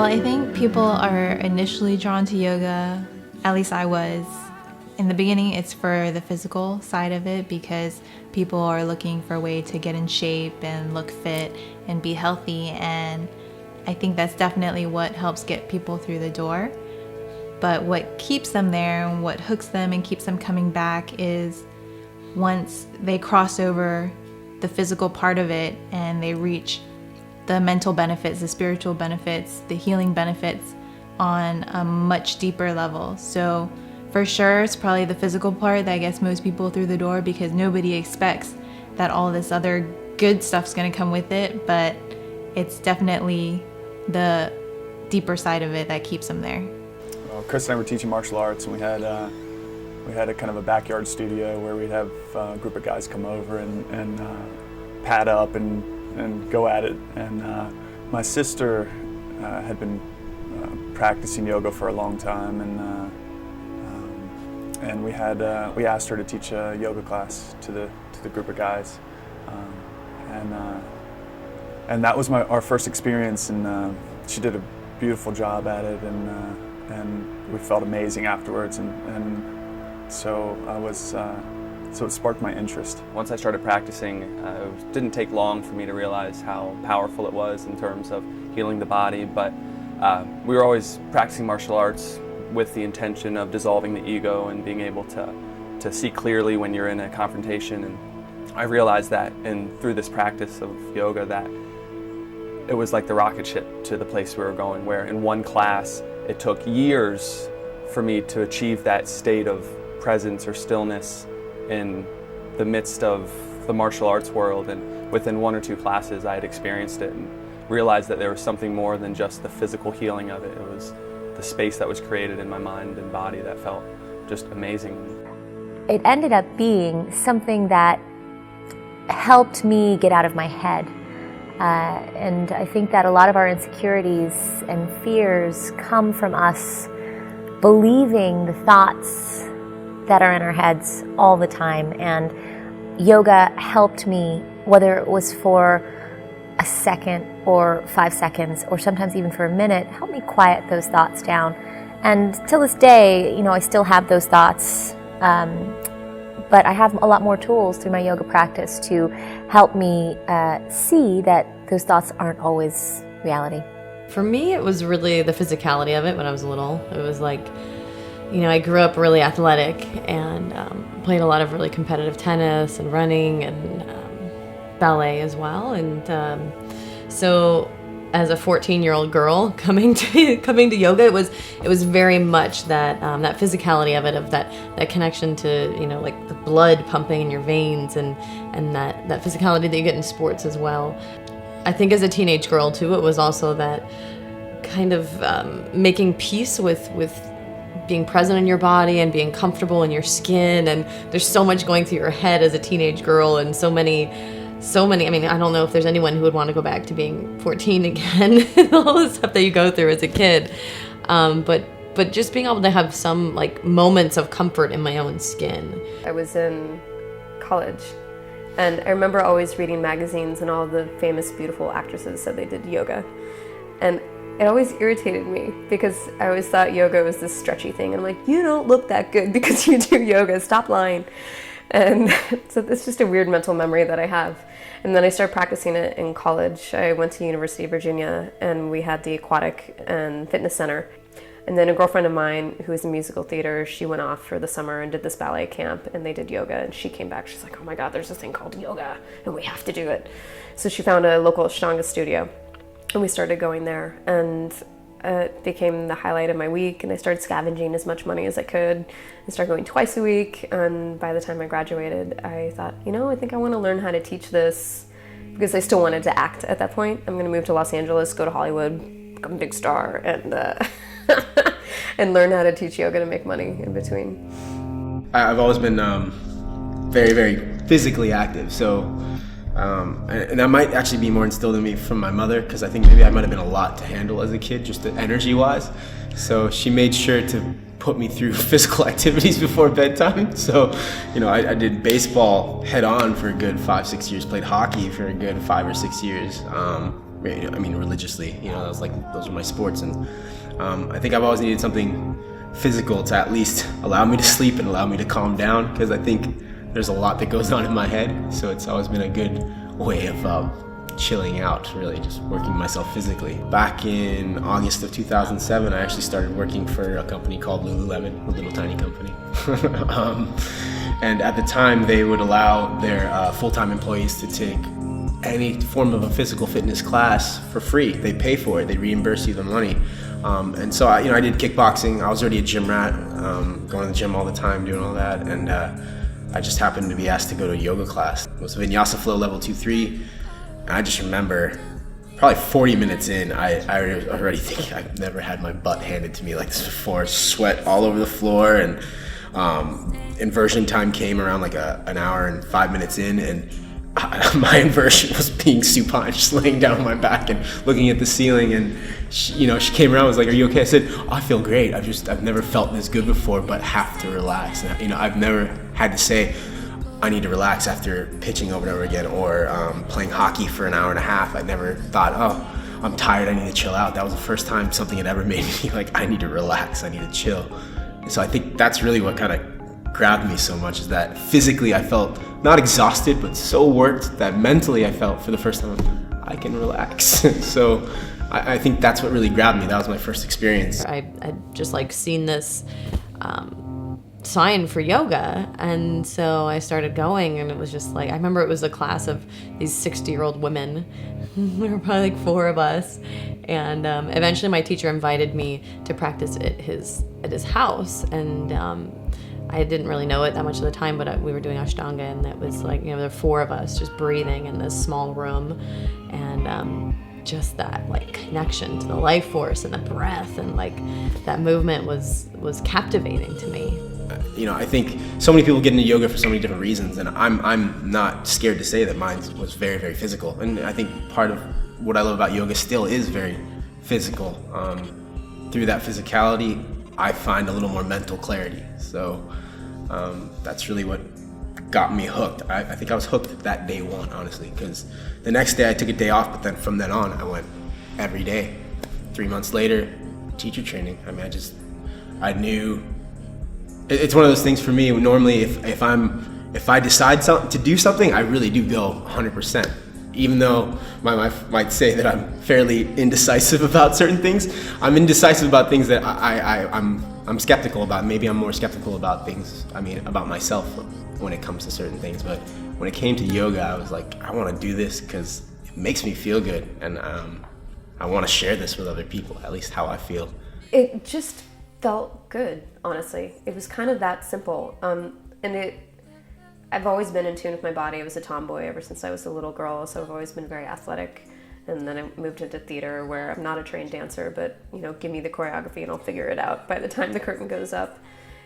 Well, I think people are initially drawn to yoga, at least I was. In the beginning, it's for the physical side of it because people are looking for a way to get in shape and look fit and be healthy. And I think that's definitely what helps get people through the door. But what keeps them there and what hooks them and keeps them coming back is once they cross over the physical part of it and they reach the mental benefits, the spiritual benefits, the healing benefits on a much deeper level. So for sure, it's probably the physical part that gets most people through the door because nobody expects that all this other good stuff's gonna come with it, but it's definitely the deeper side of it that keeps them there. Well, Chris and I were teaching martial arts, and we had a kind of a backyard studio where we'd have a group of guys come over and pad up and go at it. And my sister had been practicing yoga for a long time, and we asked her to teach a yoga class to the group of guys, and that was our first experience, and she did a beautiful job at it, and we felt amazing afterwards, and so so it sparked my interest. Once I started practicing, it didn't take long for me to realize how powerful it was in terms of healing the body, but we were always practicing martial arts with the intention of dissolving the ego and being able to see clearly when you're in a confrontation. And I realized that through this practice of yoga that it was like the rocket ship to the place we were going, where in one class it took years for me to achieve that state of presence or stillness in the midst of the martial arts world, and within 1 or 2 classes I had experienced it and realized that there was something more than just the physical healing of it. It was the space that was created in my mind and body that felt just amazing. It ended up being something that helped me get out of my head. And I think that a lot of our insecurities and fears come from us believing the thoughts that are in our heads all the time. And yoga helped me, whether it was for a second or 5 seconds, or sometimes even for a minute, helped me quiet those thoughts down. And till this day, I still have those thoughts, but I have a lot more tools through my yoga practice to help me see that those thoughts aren't always reality. For me, it was really the physicality of it when I was little. It was like, I grew up really athletic and played a lot of really competitive tennis and running and ballet as well. And so as a 14-year-old girl coming to yoga, it was very much that that physicality of it, of that connection to like the blood pumping in your veins and that physicality that you get in sports as well. I think as a teenage girl too, it was also that kind of making peace with being present in your body and being comfortable in your skin. And there's so much going through your head as a teenage girl, and so many, I mean, I don't know if there's anyone who would want to go back to being 14 again, all the stuff that you go through as a kid. But just being able to have some like moments of comfort in my own skin. I was in college, and I remember always reading magazines, and all the famous, beautiful actresses said they did yoga. And it always irritated me because I always thought yoga was this stretchy thing. And I'm like, you don't look that good because you do yoga, stop lying. And so it's just a weird mental memory that I have. And then I started practicing it in college. I went to University of Virginia, and we had the aquatic and fitness center. And then a girlfriend of mine who was in musical theater, she went off for the summer and did this ballet camp, and they did yoga. And she came back, she's like, oh my God, there's this thing called yoga and we have to do it. So she found a local Ashtanga studio, and we started going there, and it became the highlight of my week. And I started scavenging as much money as I could and started going twice a week. And by the time I graduated, I thought, I think I want to learn how to teach this, because I still wanted to act at that point. I'm going to move to Los Angeles, go to Hollywood, become a big star, and and learn how to teach yoga to make money in between. I've always been very, very physically active, so and that might actually be more instilled in me from my mother, because I think maybe I might have been a lot to handle as a kid, just energy-wise. So she made sure to put me through physical activities before bedtime. So, I did baseball head on for a good 5-6 years, played hockey for a good 5 or 6 years. I mean, religiously. That was like, those were my sports. And I think I've always needed something physical to at least allow me to sleep and allow me to calm down, because I think there's a lot that goes on in my head. So it's always been a good way of chilling out, really, just working myself physically. Back in August of 2007, I actually started working for a company called Lululemon, a little tiny company. And at the time, they would allow their full-time employees to take any form of a physical fitness class for free. They pay for it, they reimburse you the money. And so I did kickboxing. I was already a gym rat, going to the gym all the time, doing all that. And I just happened to be asked to go to a yoga class. It was Vinyasa Flow Level 2-3. And I just remember probably 40 minutes in, I already think I've never had my butt handed to me like this before. Sweat all over the floor, and inversion time came around like an hour and 5 minutes in, and my inversion was being supine, just laying down on my back and looking at the ceiling. And she came around and was like, "Are you okay?" I said, "Oh, I feel great. I've never felt this good before, but have to relax." And, I've never had to say, I need to relax after pitching over and over again, or playing hockey for an hour and a half. I never thought, oh, I'm tired, I need to chill out. That was the first time something had ever made me like, I need to relax, I need to chill. And so I think that's really what kind of grabbed me so much, is that physically I felt not exhausted, but so worked that mentally I felt for the first time, I can relax. So I think that's what really grabbed me. That was my first experience. I just like seen this sign for yoga, and so I started going, and it was just like, I remember it was a class of these 60-year-old women. There were probably like 4 of us, and eventually my teacher invited me to practice at his house, and I didn't really know it that much at the time, but we were doing Ashtanga, and it was like, there were 4 of us just breathing in this small room, and just that like connection to the life force and the breath, and like that movement was captivating to me. I think so many people get into yoga for so many different reasons, and I'm not scared to say that mine was very, very physical. And I think part of what I love about yoga still is very physical. Through that physicality, I find a little more mental clarity. So that's really what got me hooked. I think I was hooked that day one, honestly, because the next day I took a day off, but then from then on I went every day. 3 months later, teacher training. I knew. It's one of those things for me. Normally, if I decide to do something, I really do go 100%. Even though my wife might say that I'm fairly indecisive about certain things, I'm indecisive about things that I'm skeptical about. Maybe I'm more skeptical about things. About myself when it comes to certain things. But when it came to yoga, I was like, I want to do this because it makes me feel good, and I want to share this with other people. At least how I feel. It just felt good, honestly. It was kind of that simple. I've always been in tune with my body. I was a tomboy ever since I was a little girl, so I've always been very athletic. And then I moved into theater, where I'm not a trained dancer, but give me the choreography and I'll figure it out by the time the curtain goes up.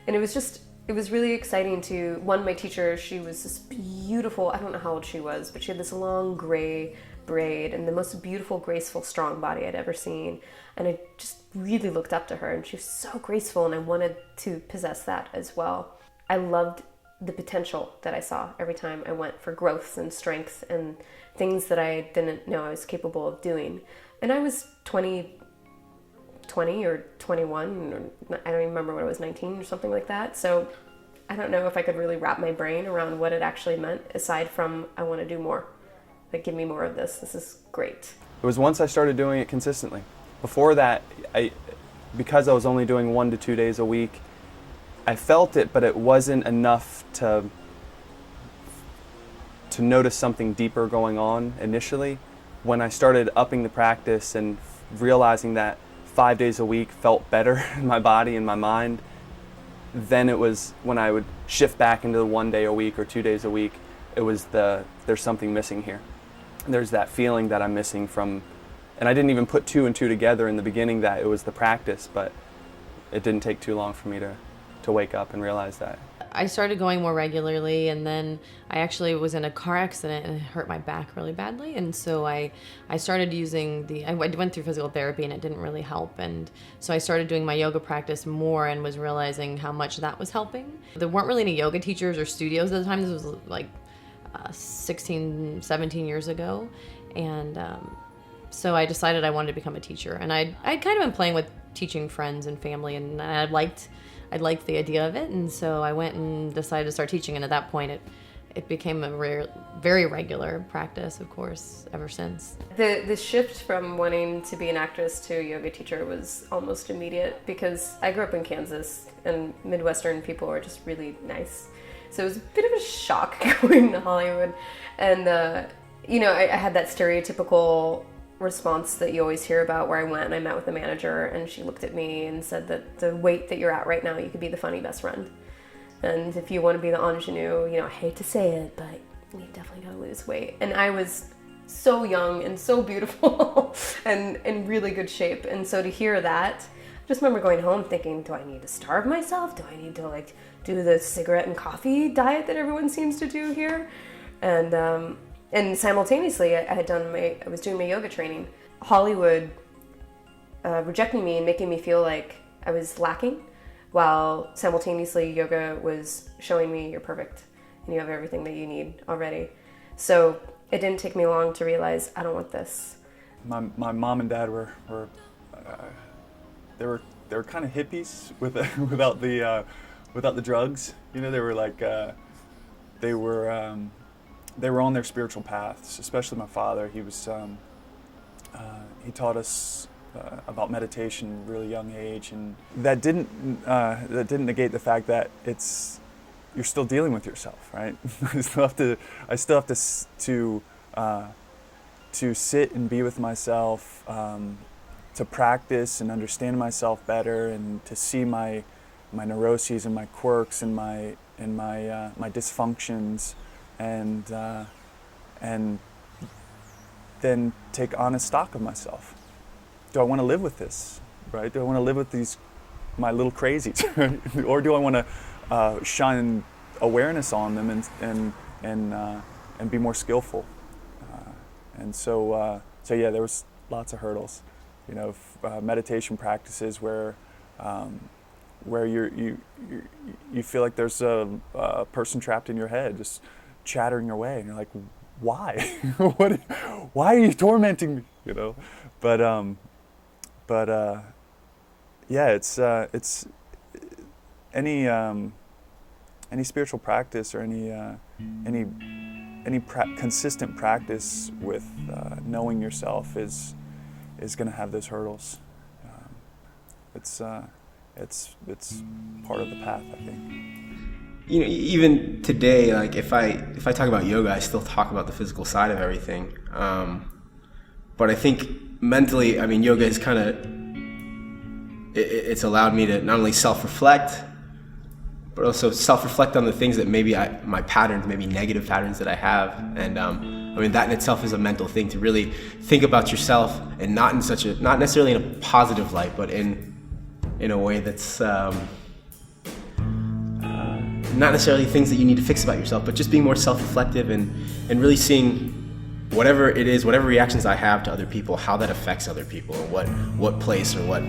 And it was really exciting to, my teacher, she was this beautiful, I don't know how old she was, but she had this long gray braid and the most beautiful, graceful, strong body I'd ever seen. And I just really looked up to her, and she was so graceful, and I wanted to possess that as well. I loved the potential that I saw every time I went for growth and strength and things that I didn't know I was capable of doing. And I was 20 or 21, or I don't even remember when I was 19 or something like that. So I don't know if I could really wrap my brain around what it actually meant, aside from I want to do more. Like, give me more of this. This is great. It was once I started doing it consistently. Before that, because I was only doing 1 to 2 days a week, I felt it, but it wasn't enough to notice something deeper going on initially. When I started upping the practice and realizing that 5 days a week felt better in my body and my mind, then it was when I would shift back into the 1 day a week or 2 days a week, it was there's something missing here. There's that feeling that I'm missing from. And I didn't even put 2 and 2 together in the beginning that it was the practice, but it didn't take too long for me to wake up and realize that. I started going more regularly, and then I actually was in a car accident and it hurt my back really badly. And so I started using I went through physical therapy and it didn't really help. And so I started doing my yoga practice more and was realizing how much that was helping. There weren't really any yoga teachers or studios at the time. This was like 16, 17 years ago. And So I decided I wanted to become a teacher, and I'd kind of been playing with teaching friends and family, and I liked the idea of it, and so I went and decided to start teaching, and at that point it became a very regular practice, of course, ever since. The shift from wanting to be an actress to a yoga teacher was almost immediate, because I grew up in Kansas, and Midwestern people are just really nice. So it was a bit of a shock going to Hollywood. And, I had that stereotypical response that you always hear about, where I went and I met with the manager, and she looked at me and said that the weight that you're at right now, you could be the funny best friend. And if you want to be the ingenue, I hate to say it, but you definitely gotta lose weight. And I was so young and so beautiful and in really good shape. And so to hear that, I just remember going home thinking, do I need to starve myself? Do I need to do the cigarette and coffee diet that everyone seems to do here? And simultaneously, I was doing my yoga training. Hollywood rejecting me and making me feel like I was lacking, while simultaneously yoga was showing me you're perfect and you have everything that you need already. So it didn't take me long to realize I don't want this. My mom and dad were kind of hippies without the drugs. They were like they were on their spiritual paths. Especially my father. He was he taught us about meditation at a really young age, and that didn't negate the fact that you're still dealing with yourself, right? I still have to sit and be with myself, to practice and understand myself better, and to see my neuroses and my quirks and my dysfunctions, and then take honest stock of myself. Do I want to live with this, right? Do I want to live with my little crazies, right? Or do I want to shine awareness on them and be more skillful? So yeah, there was lots of hurdles, meditation practices where you feel like there's a person trapped in your head just chattering away, and you're like, why? Why are you tormenting me? But yeah, it's any spiritual practice or any consistent practice with knowing yourself is going to have those hurdles. It's part of the path, I think. Even today, like if I talk about yoga, I still talk about the physical side of everything. But I think mentally, yoga is kind of, it's allowed me to not only self-reflect, but also self-reflect on the things that maybe my patterns, maybe negative patterns that I have. And that in itself is a mental thing, to really think about yourself, and not necessarily in a positive light, but in a way that's not necessarily things that you need to fix about yourself, but just being more self-reflective and really seeing whatever it is, whatever reactions I have to other people, how that affects other people, and what place or what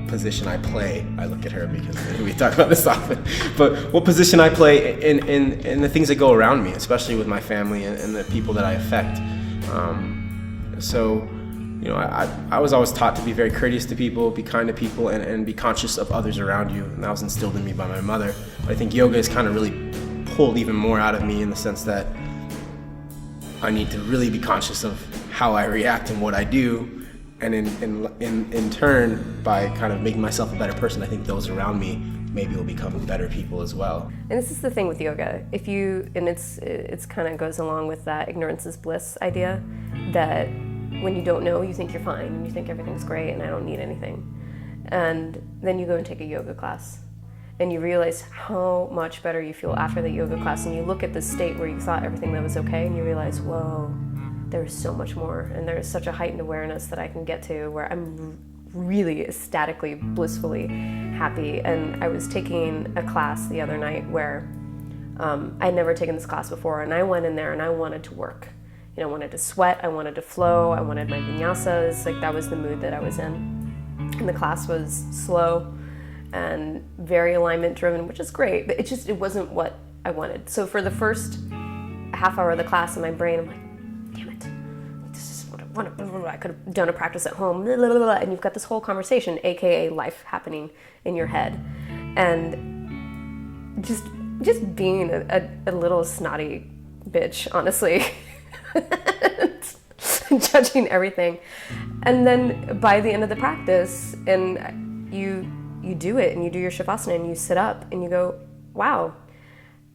position I play. I look at her because we talk about this often, but what position I play in the things that go around me, especially with my family and the people that I affect. I was always taught to be very courteous to people, be kind to people, and be conscious of others around you, and that was instilled in me by my mother. But I think yoga has kind of really pulled even more out of me, in the sense that I need to really be conscious of how I react and what I do, and in turn, by kind of making myself a better person, I think those around me maybe will become better people as well. And this is the thing with yoga. It's kind of goes along with that ignorance is bliss idea, that when you don't know, you think you're fine, and you think everything's great and I don't need anything. And then you go and take a yoga class, and you realize how much better you feel after the yoga class, and you look at the state where you thought everything that was okay, and you realize, whoa, there's so much more, and there's such a heightened awareness that I can get to where I'm really ecstatically, blissfully happy. And I was taking a class the other night where I'd never taken this class before, and I went in there and I wanted to work. I wanted to sweat, I wanted to flow, I wanted my vinyasas, that was the mood that I was in. And the class was slow and very alignment driven, which is great, but it wasn't what I wanted. So for the first half hour of the class in my brain, I'm like, damn it, this is what I I could have done a practice at home, blah, blah, blah, blah, and you've got this whole conversation, aka life, happening in your head, and just being a little snotty bitch, honestly, judging everything. And then by the end of the practice, and you do it, and you do your shavasana, and you sit up, and you go, wow,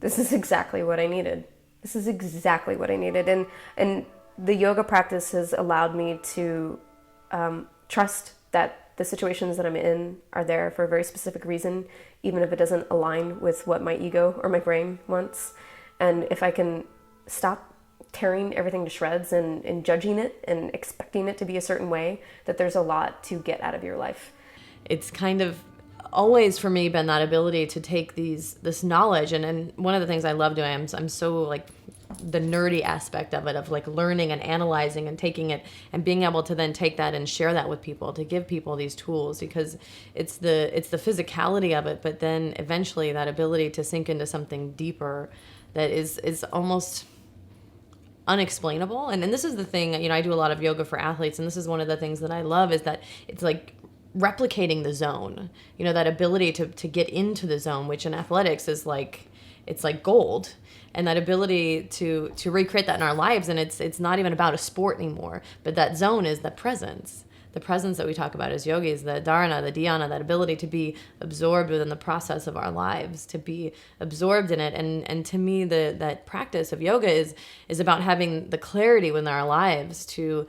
this is exactly what I needed. This is exactly what I needed. And the yoga practice has allowed me to trust that the situations that I'm in are there for a very specific reason, even if it doesn't align with what my ego or my brain wants. And if I can stop tearing everything to shreds and judging it and expecting it to be a certain way, that there's a lot to get out of your life. It's kind of always for me been that ability to take this knowledge, and one of the things I love doing, I'm so like the nerdy aspect of it, of like learning and analyzing and taking it and being able to then take that and share that with people, to give people these tools, because it's the physicality of it, but then eventually that ability to sink into something deeper that is almost unexplainable. And this is the thing, I do a lot of yoga for athletes, and this is one of the things that I love, is that it's like replicating the zone, that ability to get into the zone, which in athletics is like, it's like gold. And that ability to recreate that in our lives, and it's not even about a sport anymore, but that zone is the presence that we talk about as yogis, the dharana, the dhyana, that ability to be absorbed within the process of our lives, to be absorbed in it. And to me, that practice of yoga is about having the clarity within our lives to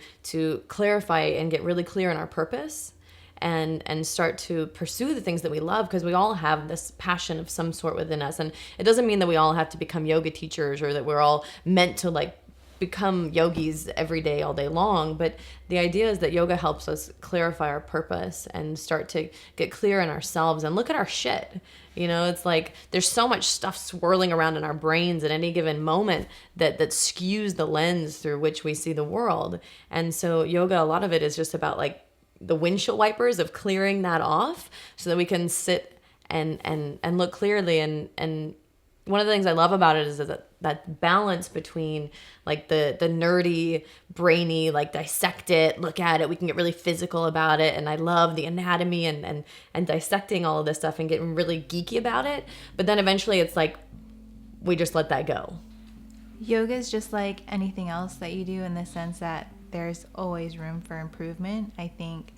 clarify and get really clear in our purpose, and start to pursue the things that we love, because we all have this passion of some sort within us. And it doesn't mean that we all have to become yoga teachers, or that we're all meant to like become yogis every day, all day long. But the idea is that yoga helps us clarify our purpose and start to get clear in ourselves and look at our shit. It's like there's so much stuff swirling around in our brains at any given moment that skews the lens through which we see the world. And so yoga, a lot of it is just about like the windshield wipers of clearing that off, so that we can sit and look clearly. And one of the things I love about it is that balance between like the nerdy, brainy, like dissect it, look at it, we can get really physical about it, and I love the anatomy and dissecting all of this stuff and getting really geeky about it. But then eventually it's like we just let that go. Yoga is just like anything else that you do, in the sense that there's always room for improvement. I think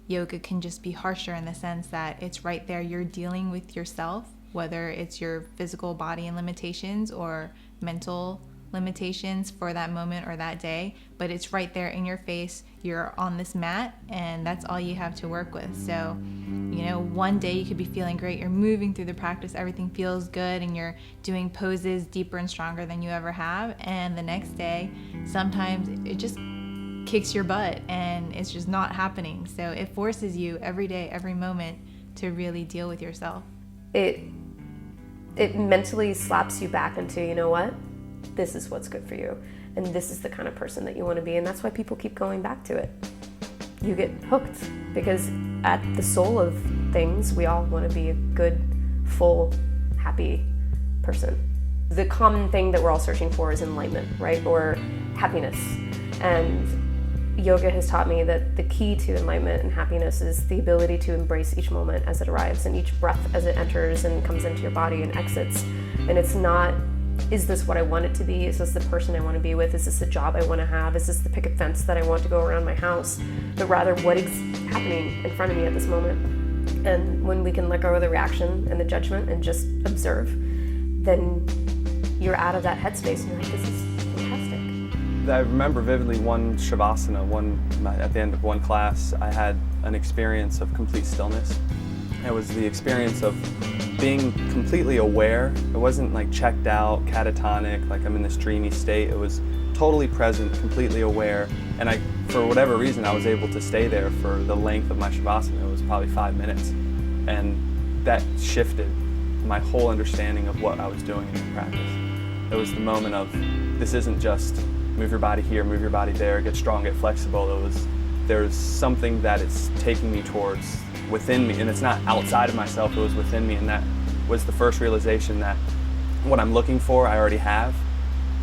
yoga can just be harsher in the sense that it's right there. You're dealing with yourself, whether it's your physical body and limitations or mental limitations for that moment or that day, but it's right there in your face. You're on this mat, and that's all you have to work with. So, one day you could be feeling great, you're moving through the practice, everything feels good, and you're doing poses deeper and stronger than you ever have. And the next day, sometimes it just kicks your butt and it's just not happening. So it forces you every day, every moment, to really deal with yourself. It mentally slaps you back into, you know what? This is what's good for you. And this is the kind of person that you want to be. And that's why people keep going back to it. You get hooked, because at the soul of things, we all want to be a good, full, happy person. The common thing that we're all searching for is enlightenment, right? Or happiness. And yoga has taught me that the key to enlightenment and happiness is the ability to embrace each moment as it arrives, and each breath as it enters and comes into your body and exits. And it's not, is this what I want it to be? Is this the person I want to be with? Is this the job I want to have? Is this the picket fence that I want to go around my house? But rather, what is happening in front of me at this moment? And when we can let go of the reaction and the judgment and just observe, then you're out of that headspace and you're like, this is fantastic. I remember vividly one shavasana, at the end of one class, I had an experience of complete stillness. It was the experience of being completely aware. It wasn't like checked out, catatonic, like I'm in this dreamy state. It was totally present, completely aware. And for whatever reason, I was able to stay there for the length of my shavasana. It was probably 5 minutes. And that shifted my whole understanding of what I was doing in the practice. It was the moment of, this isn't just move your body here, move your body there, get strong, get flexible. There's something that it's taking me towards within me, and it's not outside of myself, it was within me. And that was the first realization that what I'm looking for, I already have.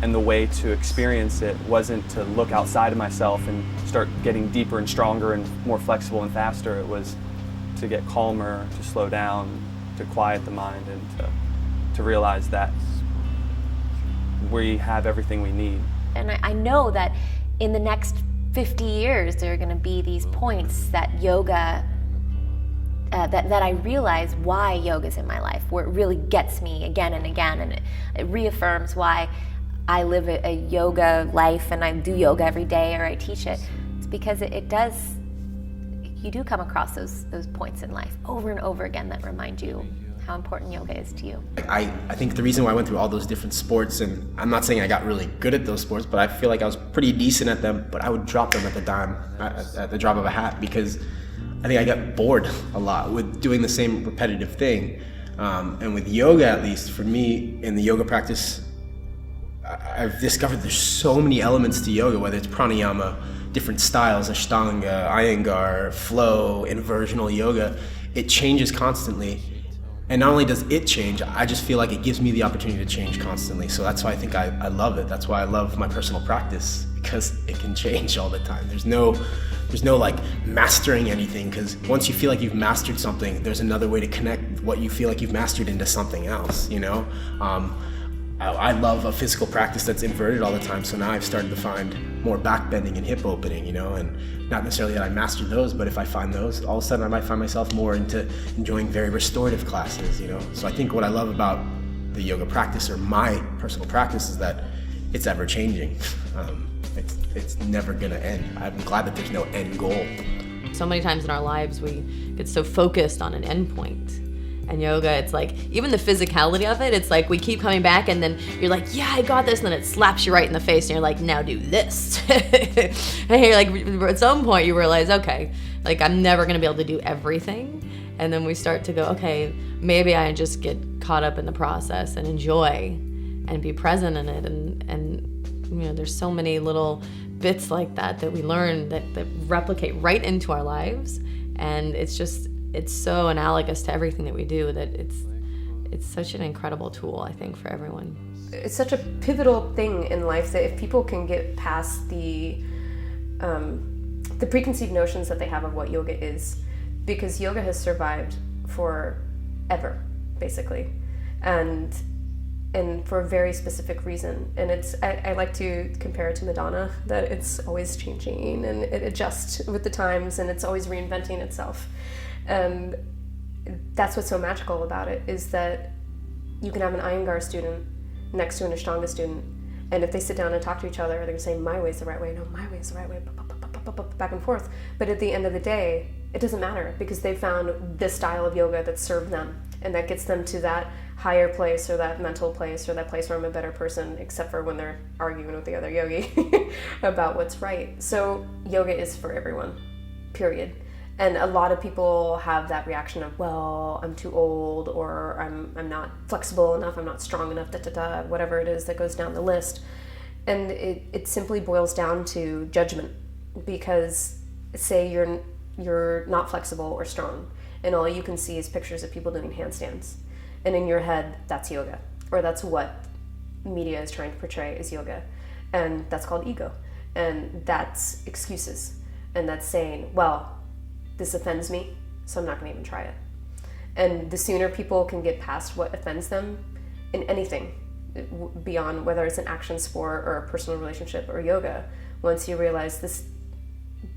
And the way to experience it wasn't to look outside of myself and start getting deeper and stronger and more flexible and faster. It was to get calmer, to slow down, to quiet the mind, and to realize that we have everything we need. And I know that in the next 50 years, there are going to be these points that yoga, that I realize why yoga's in my life, where it really gets me again and again, and it reaffirms why I live a yoga life and I do yoga every day, or I teach it. It's because it does, you do come across those points in life over and over again that remind you how important yoga is to you. I think the reason why I went through all those different sports, and I'm not saying I got really good at those sports, but I feel like I was pretty decent at them, but I would drop them at the drop of a hat, because I think I got bored a lot with doing the same repetitive thing. And with yoga, at least for me, in the yoga practice, I've discovered there's so many elements to yoga, whether it's pranayama, different styles, ashtanga, iyengar, flow, inversional yoga. It changes constantly. And not only does it change, I just feel like it gives me the opportunity to change constantly. So that's why I think I love it. That's why I love my personal practice, because it can change all the time. There's no like mastering anything, because once you feel like you've mastered something, there's another way to connect what you feel like you've mastered into something else, you know? I love a physical practice that's inverted all the time, so now I've started to find more back bending and hip opening, you know, and not necessarily that I mastered those, but if I find those, all of a sudden I might find myself more into enjoying very restorative classes, you know. So I think what I love about the yoga practice, or my personal practice, is that it's ever changing. It's never gonna end. I'm glad that there's no end goal. So many times in our lives we get so focused on an end point. And yoga, it's like, even the physicality of it, it's like we keep coming back and then you're like, yeah, I got this, and then it slaps you right in the face and you're like, now do this. And you're like, at some point you realize, okay, like I'm never gonna be able to do everything. And then we start to go, okay, maybe I just get caught up in the process and enjoy and be present in it. And you know, there's so many little bits like that we learn that replicate right into our lives. And it's so analogous to everything that we do that it's such an incredible tool, I think, for everyone. It's such a pivotal thing in life that if people can get past the preconceived notions that they have of what yoga is, because yoga has survived forever, basically, and for a very specific reason. And I like to compare it to Madonna, that it's always changing and it adjusts with the times and it's always reinventing itself. And that's what's so magical about it, is that you can have an Iyengar student next to an Ashtanga student, and if they sit down and talk to each other, they're going to say, my way's the right way, no, my way's the right way, back and forth. But at the end of the day, it doesn't matter, because they found this style of yoga that served them, and that gets them to that higher place, or that mental place, or that place where I'm a better person, except for when they're arguing with the other yogi about what's right. So yoga is for everyone, period. And a lot of people have that reaction of, well, I'm too old, or I'm not flexible enough, I'm not strong enough, whatever it is that goes down the list. And it simply boils down to judgment, because say you're not flexible or strong, and all you can see is pictures of people doing handstands. And in your head, that's yoga, or that's what media is trying to portray as yoga. And that's called ego. And that's excuses. And that's saying, well, this offends me, so I'm not going to even try it. And the sooner people can get past what offends them in anything, beyond whether it's an action sport or a personal relationship or yoga, once you realize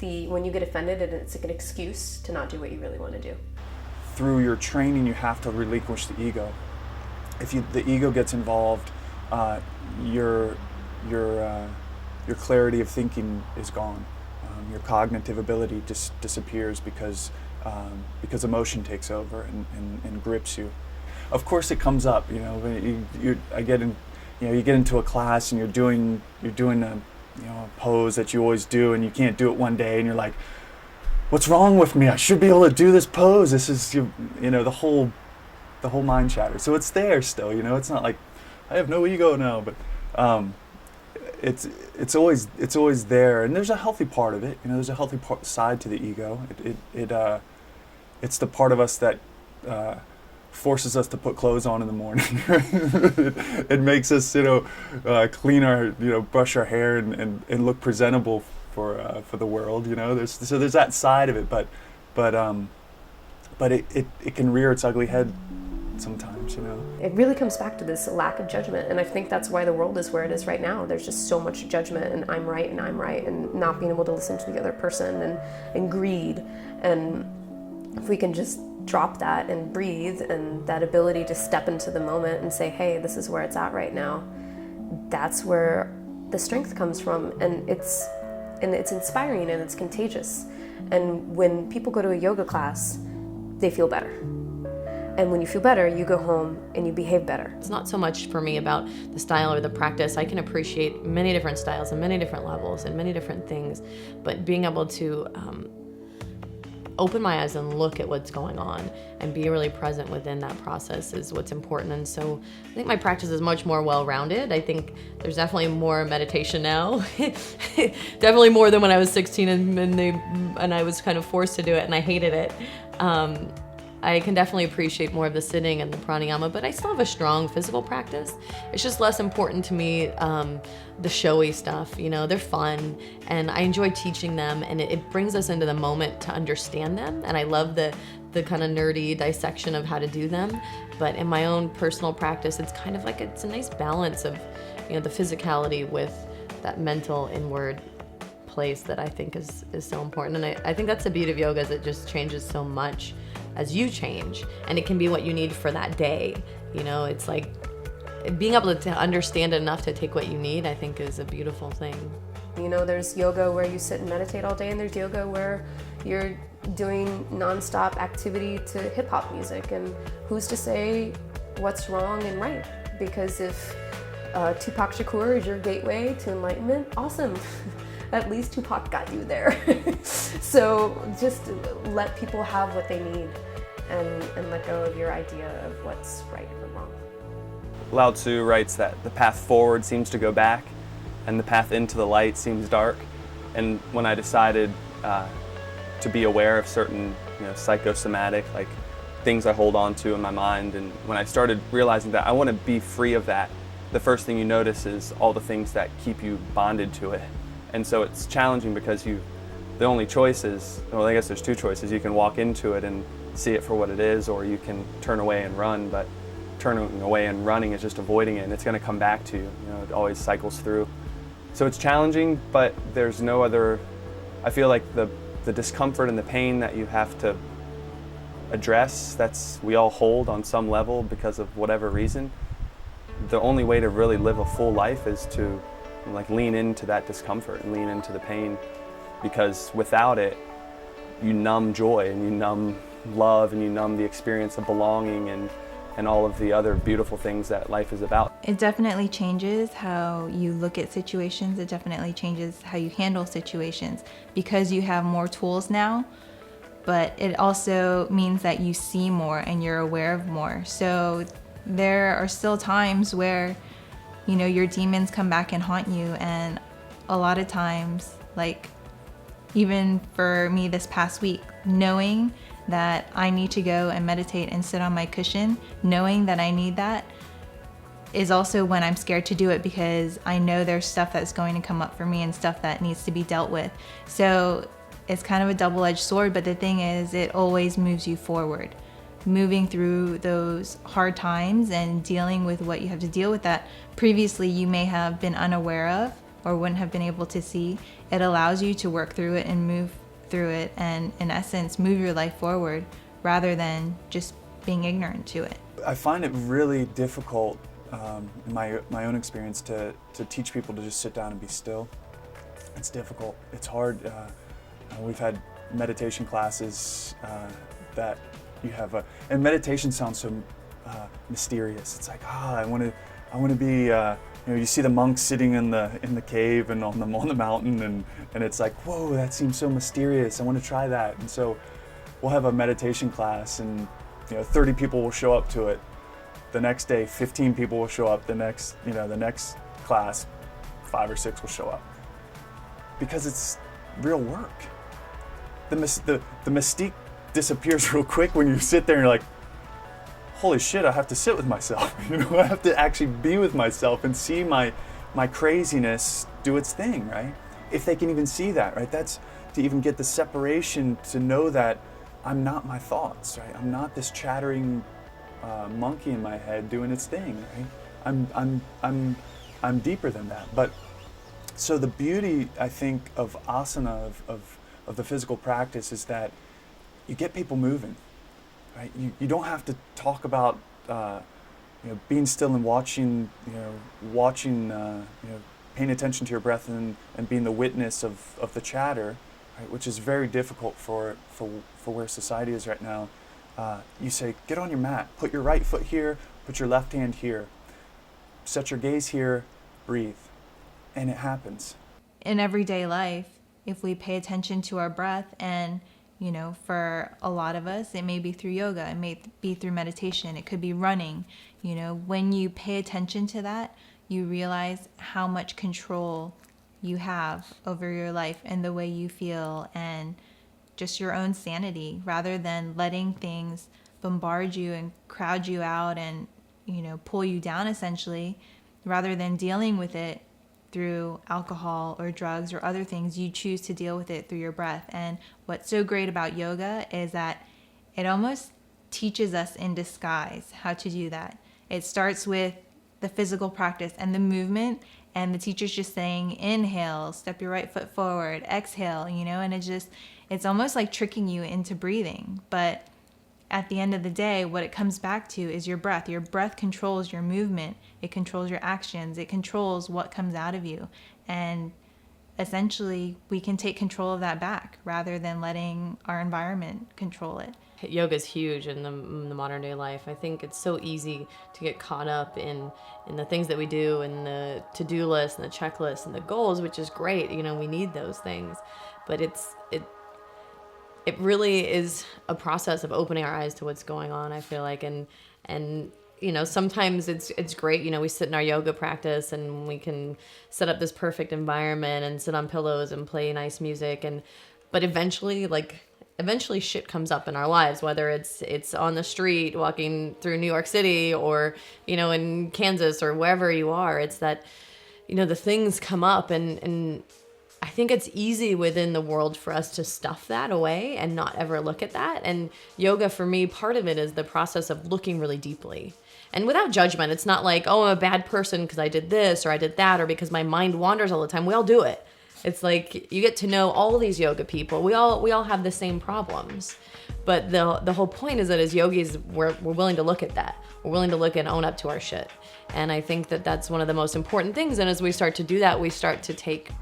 when you get offended, it's like an excuse to not do what you really want to do. Through your training, you have to relinquish the ego. If the ego gets involved, your clarity of thinking is gone. Your cognitive ability just disappears because emotion takes over and grips you. Of course, it comes up. You know, you get into a class and you're doing a pose that you always do, and you can't do it one day, and you're like, what's wrong with me? I should be able to do this pose. This is the whole mind chatter. So it's there still. You know, it's not like I have no ego now, but. It's always there, and there's a healthy part of it. You know, there's a healthy side to the ego. It's the part of us that forces us to put clothes on in the morning. It makes us, clean our, brush our hair and look presentable for the world. There's that side of it, but it can rear its ugly head sometimes. It really comes back to this lack of judgment, and I think that's why the world is where it is right now. There's just so much judgment, and I'm right, and not being able to listen to the other person, and greed. And if we can just drop that and breathe, and that ability to step into the moment and say, hey, this is where it's at right now, that's where the strength comes from. And it's inspiring and it's contagious. And when people go to a yoga class, they feel better. And when you feel better, you go home and you behave better. It's not so much for me about the style or the practice. I can appreciate many different styles and many different levels and many different things, but being able to open my eyes and look at what's going on and be really present within that process is what's important. And so I think my practice is much more well-rounded. I think there's definitely more meditation now. Definitely more than when I was 16 and I was kind of forced to do it and I hated it. I can definitely appreciate more of the sitting and the pranayama, but I still have a strong physical practice. It's just less important to me, the showy stuff, they're fun and I enjoy teaching them, and it brings us into the moment to understand them. And I love the kind of nerdy dissection of how to do them. But in my own personal practice, it's kind of like, it's a nice balance of, the physicality with that mental inward place that I think is so important. And I think that's the beauty of yoga, is it just changes so much as you change, and it can be what you need for that day. It's like being able to understand enough to take what you need, I think, is a beautiful thing. There's yoga where you sit and meditate all day, and there's yoga where you're doing nonstop activity to hip hop music, and who's to say what's wrong and right? Because if Tupac Shakur is your gateway to enlightenment, awesome. At least Tupac got you there. So just let people have what they need, and let go of your idea of what's right or wrong. Lao Tzu writes that the path forward seems to go back, and the path into the light seems dark. And when I decided to be aware of certain psychosomatic things I hold on to in my mind, and when I started realizing that I want to be free of that, the first thing you notice is all the things that keep you bonded to it. And so it's challenging because the only choice is, well, I guess there's two choices. You can walk into it and see it for what it is, or you can turn away and run, but turning away and running is just avoiding it, and it's going to come back to you. It always cycles through. So it's challenging, but there's no other, I feel like the discomfort and the pain that you have to address, we all hold on some level because of whatever reason. The only way to really live a full life is to lean into that discomfort and lean into the pain, because without it, you numb joy and you numb love and you numb the experience of belonging and all of the other beautiful things that life is about. It definitely changes how you look at situations. It definitely changes how you handle situations because you have more tools now, but it also means that you see more and you're aware of more. So there are still times where your demons come back and haunt you, and a lot of times, even for me this past week, knowing that I need to go and meditate and sit on my cushion, knowing that I need that, is also when I'm scared to do it, because I know there's stuff that's going to come up for me and stuff that needs to be dealt with. So it's kind of a double-edged sword, but the thing is, it always moves you forward. Moving through those hard times and dealing with what you have to deal with that previously you may have been unaware of or wouldn't have been able to see, it allows you to work through it and move through it, and in essence move your life forward rather than just being ignorant to it. I find it really difficult, in my own experience, to teach people to just sit down and be still. It's difficult. It's hard. We've had meditation classes that you have and meditation sounds so mysterious. It's like, I want to be. You see the monks sitting in the cave and on the mountain, and it's like, whoa, that seems so mysterious. I want to try that. And so we'll have a meditation class, and 30 people will show up to it. The next day, 15 people will show up. The next class, 5 or 6 will show up, because it's real work. The mystique disappears real quick when you sit there and you're like, holy shit, I have to sit with myself. You know, I have to actually be with myself and see my craziness do its thing, right? If they can even see that, right? That's to even get the separation to know that I'm not my thoughts, right? I'm not this chattering monkey in my head doing its thing, right? I'm deeper than that. But so the beauty, I think, of asana, of the physical practice, is that you get people moving, right? You don't have to talk about being still and watching, paying attention to your breath and being the witness of the chatter, right? Which is very difficult for where society is right now. You say, get on your mat, put your right foot here, put your left hand here, set your gaze here, breathe, and it happens. In everyday life, if we pay attention to our breath, and for a lot of us, it may be through yoga, it may be through meditation, it could be running. When you pay attention to that, you realize how much control you have over your life and the way you feel and just your own sanity, rather than letting things bombard you and crowd you out and pull you down, essentially. Rather than dealing with it through alcohol or drugs or other things, you choose to deal with it through your breath. And what's so great about yoga is that it almost teaches us in disguise how to do that. It starts with the physical practice and the movement, and the teacher's just saying, inhale, step your right foot forward, exhale, and it's almost like tricking you into breathing. But at the end of the day, what it comes back to is your breath. Your breath controls your movement. It controls your actions. It controls what comes out of you. And essentially, we can take control of that back rather than letting our environment control it. Yoga is huge in the modern day life. I think it's so easy to get caught up in the things that we do and the to-do list and the checklist and the goals, which is great. We need those things. But it really is a process of opening our eyes to what's going on, I feel like. And sometimes it's great. We sit in our yoga practice and we can set up this perfect environment and sit on pillows and play nice music. But eventually shit comes up in our lives, whether it's on the street, walking through New York City, or, in Kansas or wherever you are. It's that, the things come up, and I think it's easy within the world for us to stuff that away and not ever look at that. And yoga, for me, part of it is the process of looking really deeply and without judgment. It's not like, oh, I'm a bad person because I did this or I did that, or because my mind wanders all the time. We all do it. It's like you get to know all these yoga people. We all have the same problems. But the whole point is that as yogis, we're willing to look at that. We're willing to look and own up to our shit. And I think that that's one of the most important things. And as we start to do that, we start to take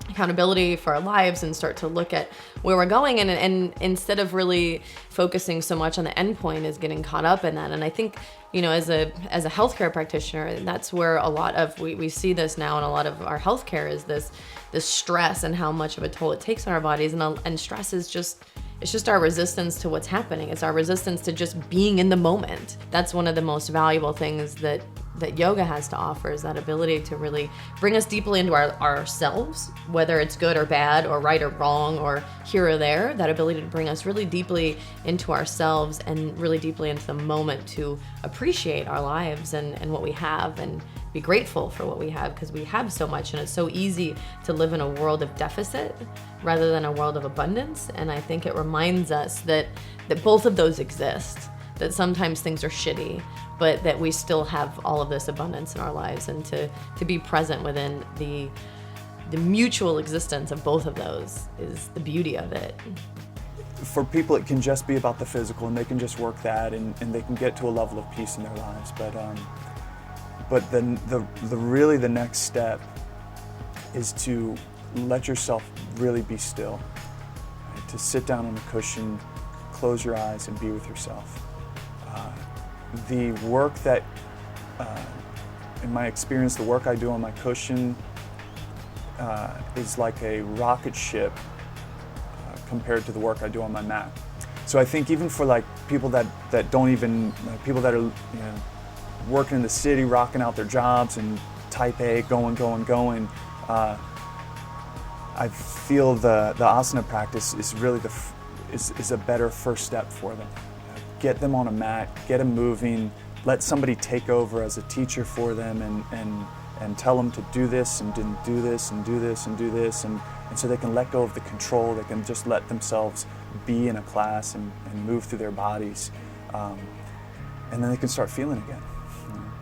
accountability for our lives and start to look at where we're going, and instead of really focusing so much on the end point, is getting caught up in that. And I think as a healthcare practitioner, that's where a lot of we see this now in a lot of our healthcare, is this stress and how much of a toll it takes on our bodies. And stress is just our resistance to what's happening. It's our resistance to just being in the moment. That's one of the most valuable things that yoga has to offer, is that ability to really bring us deeply into ourselves, whether it's good or bad or right or wrong or here or there. That ability to bring us really deeply into ourselves and really deeply into the moment, to appreciate our lives and what we have, and be grateful for what we have, because we have so much. And it's so easy to live in a world of deficit rather than a world of abundance. And I think it reminds us that both of those exist, that sometimes things are shitty, but that we still have all of this abundance in our lives, and to be present within the mutual existence of both of those is the beauty of it. For people, it can just be about the physical, and they can just work that, and they can get to a level of peace in their lives. But then the next step is to let yourself really be still, right? To sit down on a cushion, close your eyes, and be with yourself. The work that, in my experience, the work I do on my cushion is like a rocket ship compared to the work I do on my mat. So I think even for like people that don't even, people that are working in the city, rocking out their jobs and type A, going, I feel the asana practice is really is a better first step for them. get them on a mat, get them moving, let somebody take over as a teacher for them and tell them to do this and didn't do this and do this and do this, and so they can let go of the control. They can just let themselves be in a class and move through their bodies, and then they can start feeling again.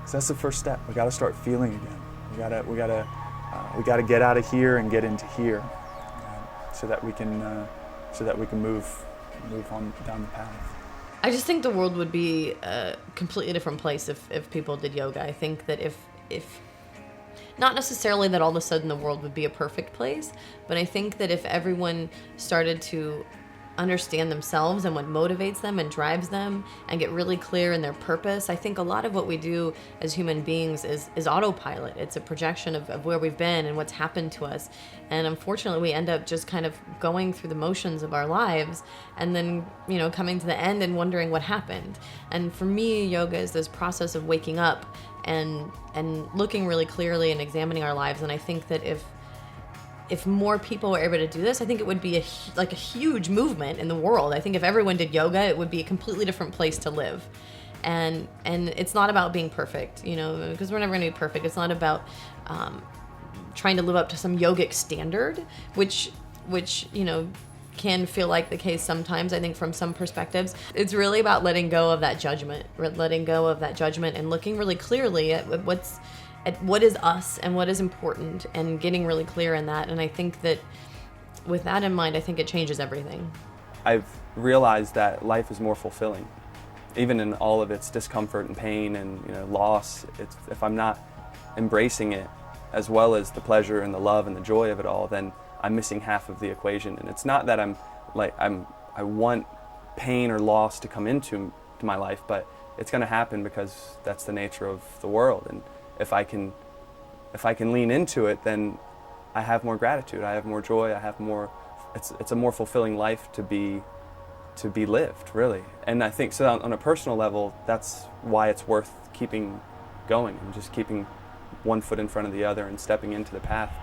So that's the first step. We got to start feeling again. We got to get out of here and get into here, so that we can move on down the path. I just think the world would be a completely different place if people did yoga. I think that if not necessarily that all of a sudden the world would be a perfect place, but I think that if everyone started to understand themselves and what motivates them and drives them and get really clear in their purpose, I think a lot of what we do as human beings is autopilot. It's a projection of where we've been and what's happened to us. And unfortunately, we end up just kind of going through the motions of our lives and then, coming to the end and wondering what happened. And for me, yoga is this process of waking up and looking really clearly and examining our lives. And I think that if more people were able to do this, I think it would be a huge movement in the world. I think if everyone did yoga, it would be a completely different place to live. And it's not about being perfect, because we're never going to be perfect. It's not about trying to live up to some yogic standard, which can feel like the case sometimes, I think, from some perspectives. It's really about letting go of that judgment, and looking really clearly at what is us and what is important and getting really clear in that. And I think that with that in mind, I think it changes everything. I've realized that life is more fulfilling, even in all of its discomfort and pain and loss. If I'm not embracing it as well as the pleasure and the love and the joy of it all, then I'm missing half of the equation. And it's not that I want pain or loss to come into my life, but it's going to happen because that's the nature of the world. And if I can lean into it, then I have more gratitude, I have more joy, I have more. It's a more fulfilling life to be lived, really. And I think so on a personal level, that's why it's worth keeping going and just keeping one foot in front of the other and stepping into the path.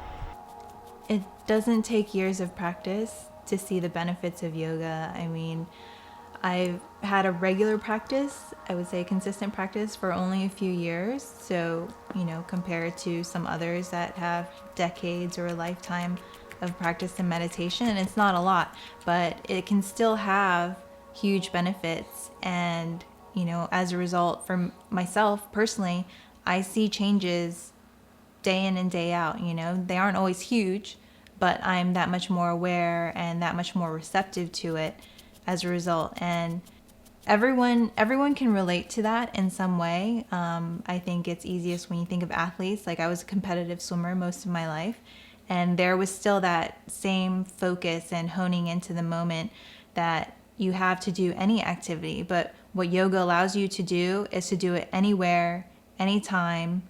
It doesn't take years of practice to see the benefits of yoga. I mean, I've had a regular practice, I would say consistent practice, for only a few years. So, compared to some others that have decades or a lifetime of practice in meditation, and it's not a lot, but it can still have huge benefits. And, as a result, for myself personally, I see changes day in and day out. They aren't always huge, but I'm that much more aware and that much more receptive to it as a result. And everyone can relate to that in some way. I think it's easiest when you think of athletes. Like, I was a competitive swimmer most of my life, and there was still that same focus and honing into the moment that you have to do any activity. But what yoga allows you to do is to do it anywhere, anytime,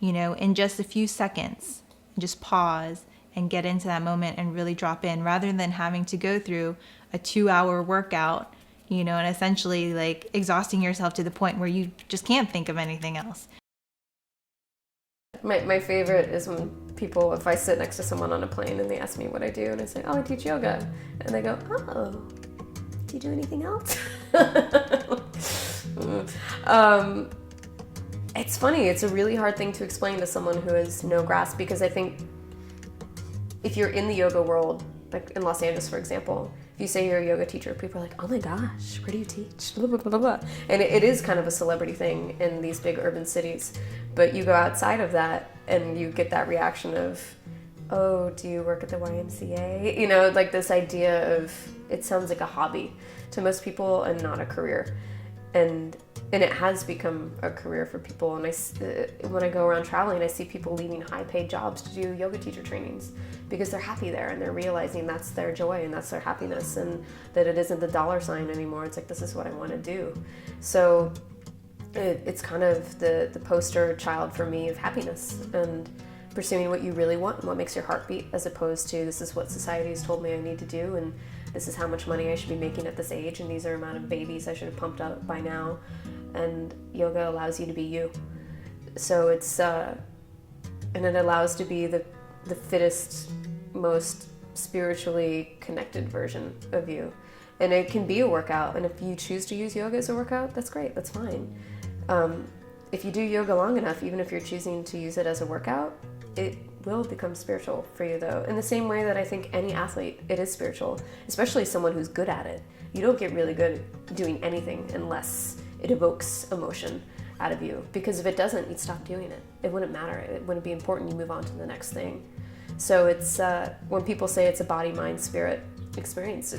in just a few seconds. Just pause and get into that moment and really drop in, rather than having to go through a 2-hour workout, and essentially like exhausting yourself to the point where you just can't think of anything else. My favorite is when people, if I sit next to someone on a plane and they ask me what I do, and I say, I teach yoga. And they go, oh, do you do anything else? It's funny. It's a really hard thing to explain to someone who has no grasp, because I think if you're in the yoga world, like in Los Angeles, for example, if you say you're a yoga teacher, people are like, oh my gosh, where do you teach? Blah, blah, blah, blah. And it is kind of a celebrity thing in these big urban cities. But you go outside of that and you get that reaction of, oh, do you work at the YMCA? Like this idea of, it sounds like a hobby to most people and not a career. And it has become a career for people. And when I go around traveling, I see people leaving high-paid jobs to do yoga teacher trainings because they're happy there and they're realizing that's their joy and that's their happiness, and that it isn't the dollar sign anymore. It's like, this is what I want to do. So it's kind of the poster child for me of happiness and pursuing what you really want and what makes your heart beat, as opposed to this is what society has told me I need to do, and this is how much money I should be making at this age, and these are the amount of babies I should have pumped out by now. And yoga allows you to be you. So it's, and it allows to be the fittest, most spiritually connected version of you. And it can be a workout, and if you choose to use yoga as a workout, that's great, that's fine. If you do yoga long enough, even if you're choosing to use it as a workout, it will become spiritual for you, though. In the same way that I think any athlete, it is spiritual, especially someone who's good at it. You don't get really good at doing anything unless it evokes emotion out of you, because if it doesn't, you'd stop doing it. It wouldn't matter. It wouldn't be important. You move on to the next thing. So it's when people say it's a body, mind, spirit experience,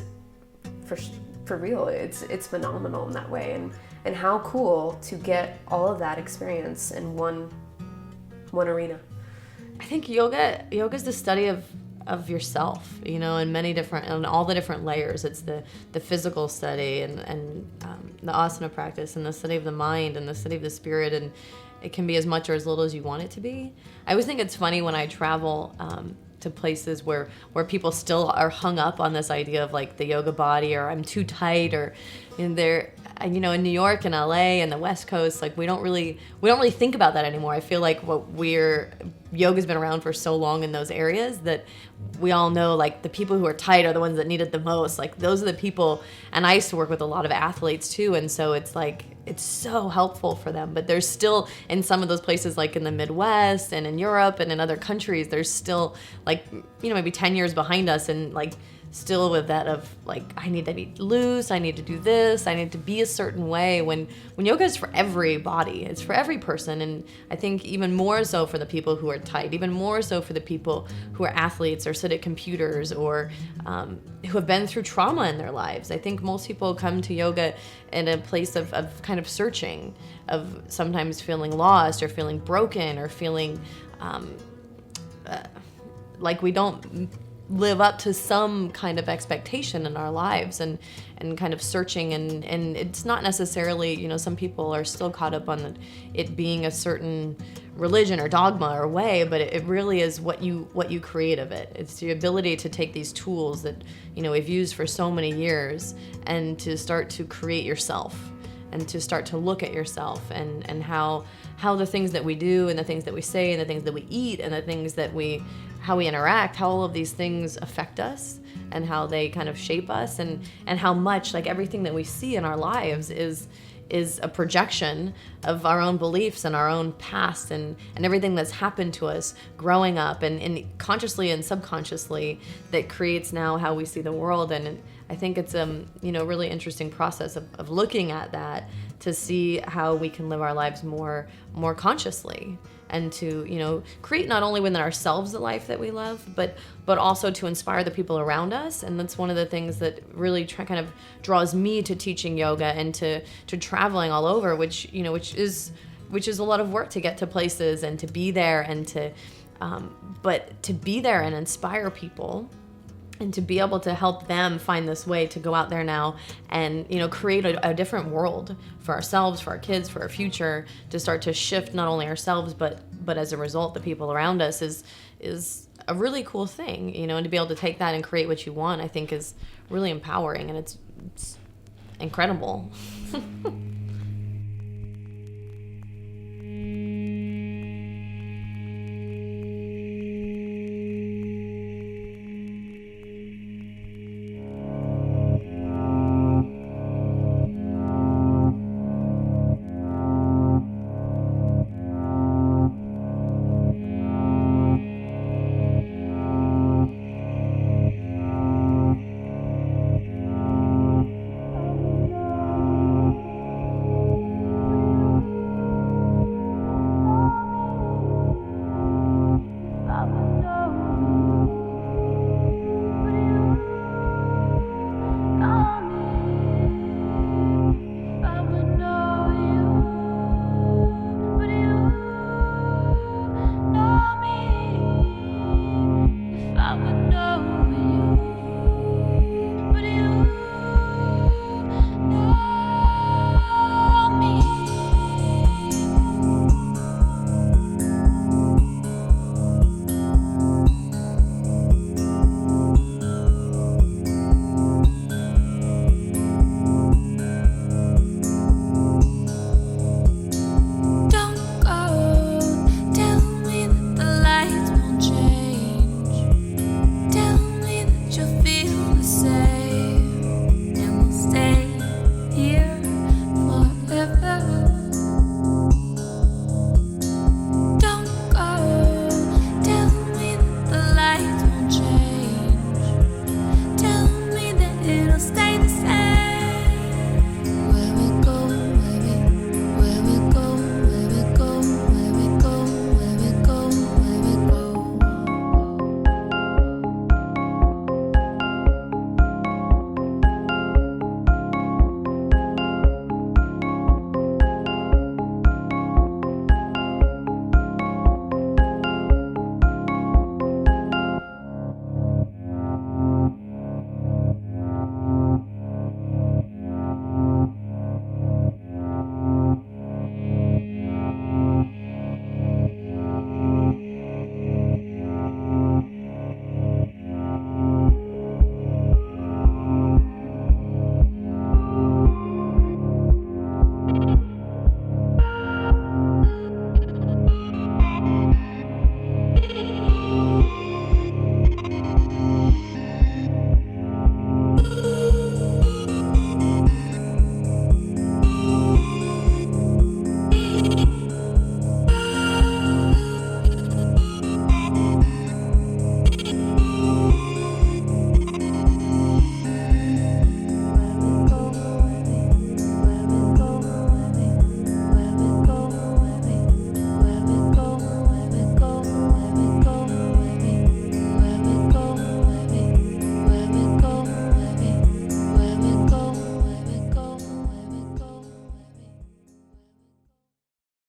for real, it's phenomenal in that way. And how cool to get all of that experience in one arena. I think yoga is the study of yourself, you know, in many different, on all the different layers. It's the physical study and the asana practice, and the study of the mind, and the study of the spirit, and it can be as much or as little as you want it to be. I always think it's funny when I travel to places where people still are hung up on this idea of like the yoga body, or I'm too tight, or in there, you know, in New York and LA and the West Coast, like we don't really think about that anymore. I feel like yoga's been around for so long in those areas that we all know like the people who are tight are the ones that need it the most. Like those are the people, and I used to work with a lot of athletes too, and so it's like it's so helpful for them. But there's still, in some of those places like in the Midwest and in Europe and in other countries, there's still like, you know, maybe 10 years behind us, and like still with that of like, I need to be loose, I need to do this, I need to be a certain way, when yoga is for every body, it's for every person. And I think even more so for the people who are tight, even more so for the people who are athletes or sit at computers, or who have been through trauma in their lives. I think most people come to yoga in a place of kind of searching, of sometimes feeling lost or feeling broken or feeling like we don't live up to some kind of expectation in our lives, and kind of searching, and it's not necessarily, you know, some people are still caught up on it being a certain religion or dogma or way, but it really is what you create of it. It's the ability to take these tools that, you know, we've used for so many years, and to start to create yourself, and to start to look at yourself, and how the things that we do, and the things that we say, and the things that we eat, and the things that how we interact, how all of these things affect us, and how they kind of shape us, and how much like everything that we see in our lives is a projection of our own beliefs and our own past, and everything that's happened to us growing up, and consciously and subconsciously, that creates now how we see the world. And I think it's you know, really interesting process of looking at that, to see how we can live our lives more consciously, and to, you know, create not only within ourselves the life that we love, but also to inspire the people around us. And that's one of the things that really kind of draws me to teaching yoga, and to traveling all over, which is a lot of work to get to places and to be there, and to but to be there and inspire people, and to be able to help them find this way to go out there now and, you know, create a different world for ourselves, for our kids, for our future, to start to shift not only ourselves, but as a result, the people around us, is a really cool thing, you know. And to be able to take that and create what you want, I think is really empowering, and it's incredible.